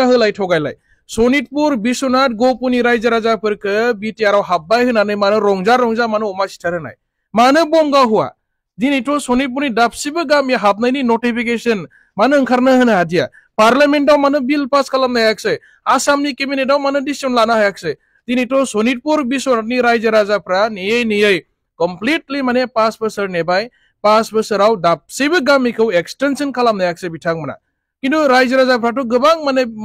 होलाय थगायलाय सनितपुर बिश्वनाथ गौपुरनि रायजो राजाफोरखौ बिटिआर हाबबाय होनानै मानो रंजा रंजा मानो अमा सिथार होनाय मानो बम गावहोआ दिनैथ' सनितपुरनि दाबसेबो गामि हाबनायनि नटिफिकेशन मानो ओंखारनो होनो हादिया पार्लियामेन्टआव मानो बिल पास खालामनो हायाखिसै आसामनि केबिनेटआव मानो डिसिजन लानो हायाखिसै दिनैथ' सनितपुर बिश्वनाथनि रायजो राजाफ्रा नेयै नेयै कमप्लिटलि माने 5 बोसोर नेबाय 5 बोसोराव दाबसेबो गामिखौ एक्सटेनसन खालामनो हायाखिसै बिथांमोना किन्तु रायजो राजाफ्राथ' गोबां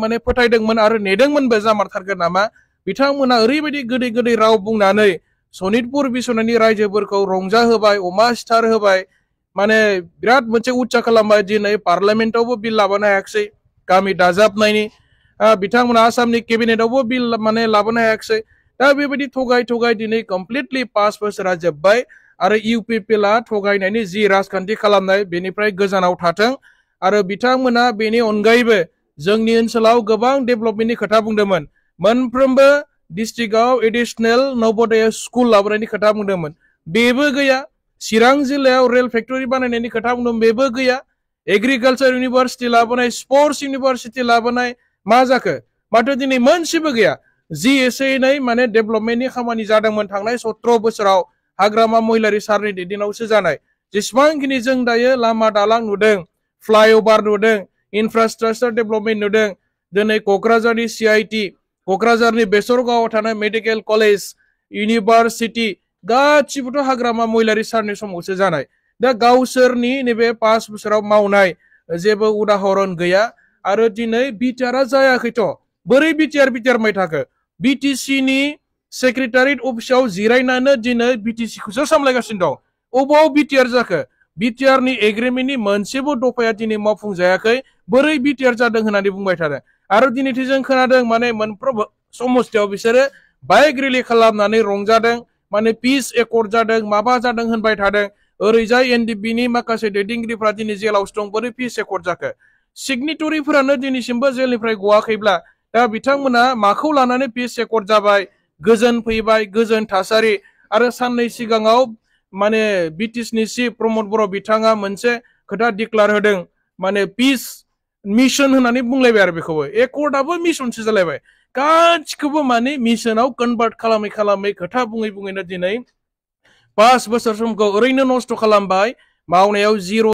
माने फोथायदोंमोन आरो नेदोंमोनबो जामारथारगोन नामा बिथांमोना ओरैबायदि गोदै गोदै राव बुंनानै सनितपुर बिश्वनाथनि रायजोफोरखौ रंजा होबाय अमा सिथार होबाय माने बिराद मोनसे उत्सा खालामबाय दिनै पार्लियामेन्टआवबो बिल लाबोनो हायाखिसै गामि दाजाबनायनि बिथांमोना आसामनि केबिनेटआवबो बिल माने लाबोनो हायाखिसै दा बेबायदि थगाय थगाय दिनै कमप्लिटलि 5 बोसोरा जोब्बाय आरो इउपिपिएलआ थगायनायनि जि राजखान्थि खालामनाय बेनिफ्राय गोजानाव थाथों आरो बिथांमोना बेनि अनगायैबो जोंनि ओनसोलाव गोबां डेभेलपमेन्टनि खोथा बुंदोंमोन मोनफ्रोमबो डिस्ट्रिक्टआव एडिशनेल नवोदय स्कुल लाबोनायनि खोथा बुंदोंमोन बेबो गैया चिरां जिल्लायाव रेल फेक्टरि बानायनायनि खोथा बुंदोंमोन बेबो गैया एग्रिकालचार इउनिभार्सिटि लाबोनाय स्पर्ट्स इउनिभार्सिटि लाबोनाय मा जाखो माथो दिनै मोनसेबो गैया जि एसे एनै माने डेभेलपमेन्टनि खामानि जादोंमोन थांनाय 17 बोसोराव हाग्रामा महिलारि सारनि दैदेननायावसो जानाय जेसेबांखिनि जों दायो लामा दालां नुदों फ्लाइओभार नुदों इनफ्रास्ट्राक्चार डेभेलपमेन्ट नुदों दिनै क'क्राझारनि CIT क'क्राझारनि बेसरगावआव थानाय मेडिकेल कलेज इउनिभार्सिटि गासिबोथ' हाग्रामा महिलारि सारनि समावसो जानाय दा गावसोरनि नैबे 5 बोसोराव मावनाय जेबो उदाहरन गैया आरो दिनै बिटिआरआ जायाखैथ' बोरै बिटिआर माइ थाखो बिटिसिनि सेक्रेटारियेट अफिसाव जिरायनानै दिनै बिटिसिखौसो सामलायगासिनो दं अबाव बिटिआर जाखो बिटिआरनि एग्रिमेन्टनि मोनसेबो दफाया दिनै मावफुंजायाखै बोरै बिटिआर जादों होननानै बुंबाय थादों आरो दिनैथ' जों खोनादों माने मोनफ्रोम समस्थियाव बिसोरो बाइक रेलि खालामनानै रंजादों माने पिस एकर्ड जादों माबा जादों होनबाय थादों ओरैजाय एनडिपिनि माखासे दैदेनगिरिफ्रा दिनै जेलावसो दं बोरै पिस एकर्ड जाखो सिगनेटरिफोरानो दिनैसिमबो जेलनिफ्राय गवाखैब्ला दा बिथांमोना माखौ लानानै पिस एकर्ड जाबाय गोजोन फैबाय गोजोन थासारि आरो साननै सिगाङाव माने बिटिसिनि चिफ प्रमद बर' बिथाङा मोनसे खोथा डिक्लार होदों माने पिस मिशन होननानै बुंलायबाय आरो बेखौबो एकर्डआबो मिशनसो जालायबाय गासिखौबो माने मिशनाव कनभार्ट खालामै खालामै खोथा बुङै बुङैनो दिनै 5 बोसोर समखौ ओरैनो नस्थ' खालामबाय मावनायाव 0